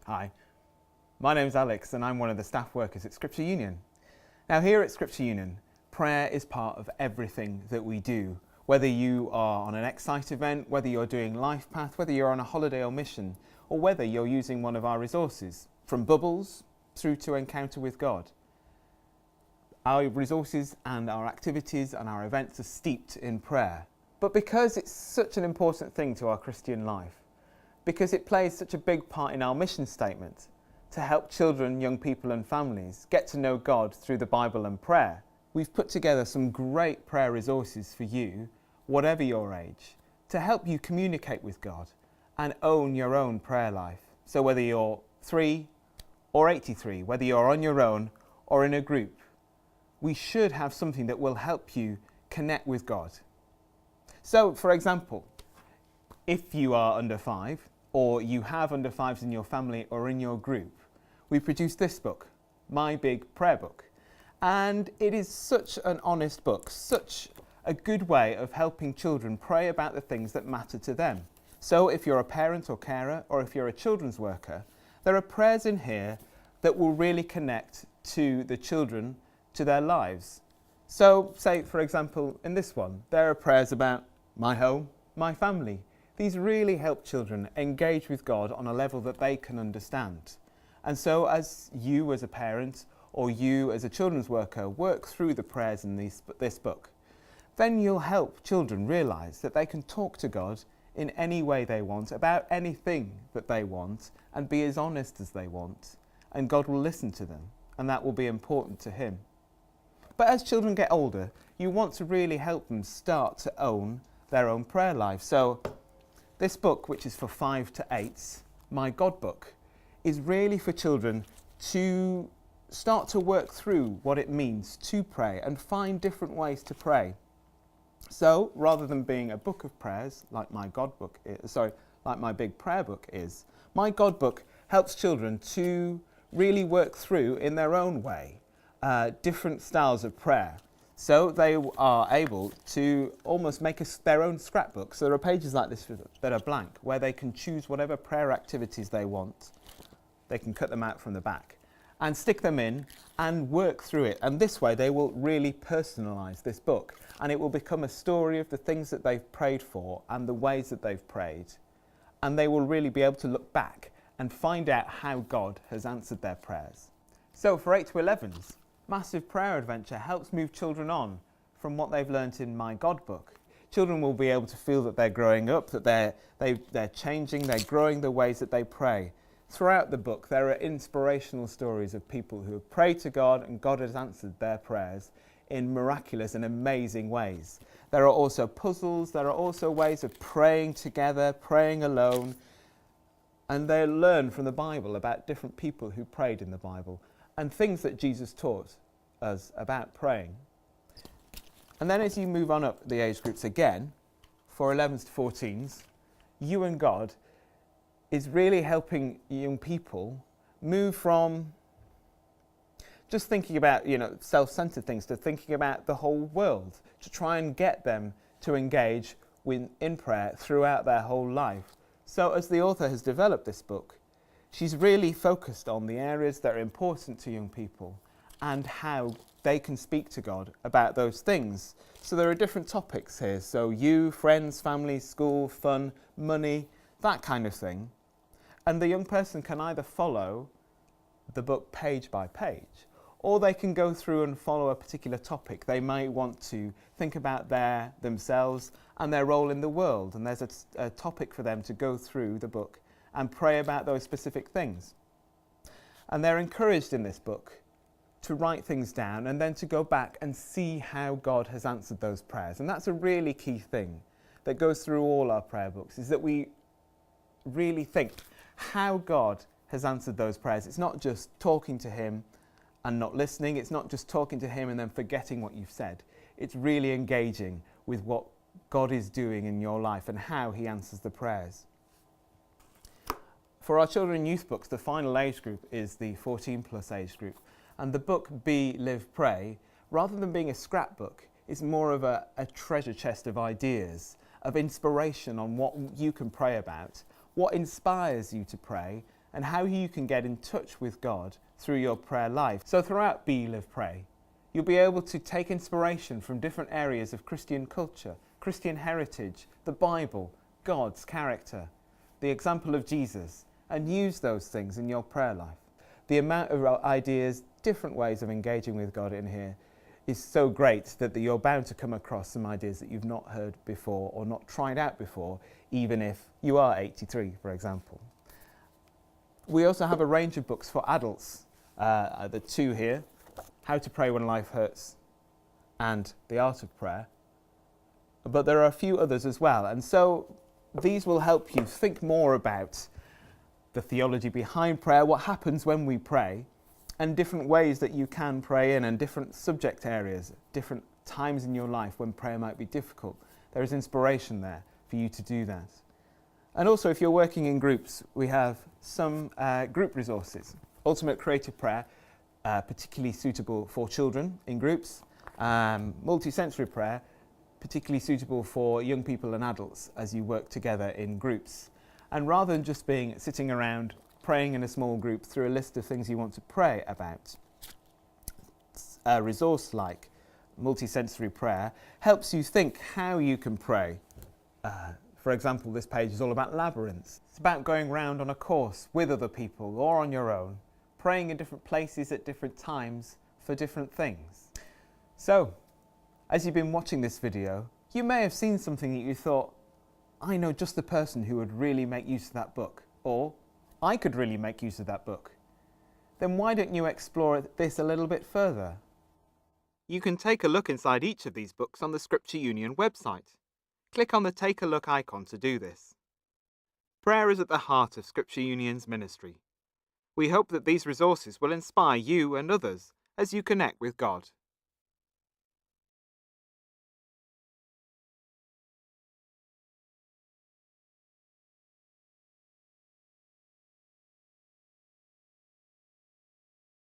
Hi, my name's Alex and I'm one of the staff workers at Scripture Union. Now here at Scripture Union, prayer is part of everything that we do. Whether you are on an Excite event, whether you're doing Life Path, whether you're on a holiday or mission, or whether you're using one of our resources, from Bubbles through to Encounter with God. Our resources and our activities and our events are steeped in prayer. But because it's such an important thing to our Christian life, because it plays such a big part in our mission statement to help children, young people and families get to know God through the Bible and prayer, we've put together some great prayer resources for you, whatever your age, to help you communicate with God and own your own prayer life. So whether you're 3 or 83, whether you're on your own or in a group, we should have something that will help you connect with God. So, for example, if you are under 5, or you have under 5s in your family or in your group, we produced this book, My Big Prayer Book. And it is such an honest book, such a good way of helping children pray about the things that matter to them. So if you're a parent or carer, or if you're a children's worker, there are prayers in here that will really connect to the children, to their lives. So say, for example, in this one, there are prayers about my home, my family. These really help children engage with God on a level that they can understand. And so as you as a parent or you as a children's worker work through the prayers in this book, then you'll help children realise that they can talk to God in any way they want, about anything that they want, and be as honest as they want. And God will listen to them, and that will be important to Him. But as children get older, you want to really help them start to own their own prayer life. So this book, which is for 5 to 8s, My God Book, is really for children to start to work through what it means to pray and find different ways to pray. So rather than being a book of prayers, like My Big Prayer Book is, My God Book helps children to really work through in their own way different styles of prayer. So they are able to almost make their own scrapbook. So there are pages like this that are blank, where they can choose whatever prayer activities they want. They can cut them out from the back and stick them in and work through it. And this way they will really personalise this book, and it will become a story of the things that they've prayed for and the ways that they've prayed. And they will really be able to look back and find out how God has answered their prayers. So for 8 to 11s, Massive Prayer Adventure helps move children on from what they've learnt in My God Book. Children will be able to feel that they're growing up, that they're changing, they're growing the ways that they pray. Throughout the book, there are inspirational stories of people who have prayed to God and God has answered their prayers in miraculous and amazing ways. There are also puzzles, there are also ways of praying together, praying alone, and they learn from the Bible about different people who prayed in the Bible and things that Jesus taught us about praying. And then as you move on up the age groups again, for 11s to 14s, You and God is really helping young people move from just thinking about, self-centered things to thinking about the whole world, to try and get them to engage in prayer throughout their whole life. So as the author has developed this book, she's really focused on the areas that are important to young people and how they can speak to God about those things. So there are different topics here. So you, friends, family, school, fun, money, that kind of thing. And the young person can either follow the book page by page, or they can go through and follow a particular topic. They might want to think about themselves and their role in the world. And there's a topic for them to go through the book and pray about those specific things. And they're encouraged in this book to write things down and then to go back and see how God has answered those prayers. And that's a really key thing that goes through all our prayer books, is that we really think how God has answered those prayers. It's not just talking to Him and not listening. It's not just talking to Him and then forgetting what you've said. It's really engaging with what God is doing in your life and how He answers the prayers. For our children and youth books, the final age group is the 14 plus age group. And the book Be, Live, Pray, rather than being a scrapbook, is more of a treasure chest of ideas, of inspiration on what you can pray about, what inspires you to pray, and how you can get in touch with God through your prayer life. So throughout Be Live Pray, you'll be able to take inspiration from different areas of Christian culture, Christian heritage, the Bible, God's character, the example of Jesus, and use those things in your prayer life. The amount of ideas, different ways of engaging with God in here is so great that you're bound to come across some ideas that you've not heard before or not tried out before, even if you are 83, for example. We also have a range of books for adults. The two here, How to Pray When Life Hurts and The Art of Prayer. But there are a few others as well. And so these will help you think more about the theology behind prayer, what happens when we pray, and different ways that you can pray in, and different subject areas, different times in your life when prayer might be difficult. There is inspiration there for you to do that. And also, if you're working in groups, we have some group resources. Ultimate Creative Prayer, particularly suitable for children in groups. Multi-sensory prayer, particularly suitable for young people and adults as you work together in groups. And rather than just sitting around praying in a small group through a list of things you want to pray about, a resource like multisensory prayer helps you think how you can pray. For example, this page is all about labyrinths. It's about going round on a course with other people or on your own, praying in different places at different times for different things. So, as you've been watching this video, you may have seen something that you thought, I know just the person who would really make use of that book, or I could really make use of that book. Then why don't you explore this a little bit further? You can take a look inside each of these books on the Scripture Union website. Click on the Take a Look icon to do this. Prayer is at the heart of Scripture Union's ministry. We hope that these resources will inspire you and others as you connect with God.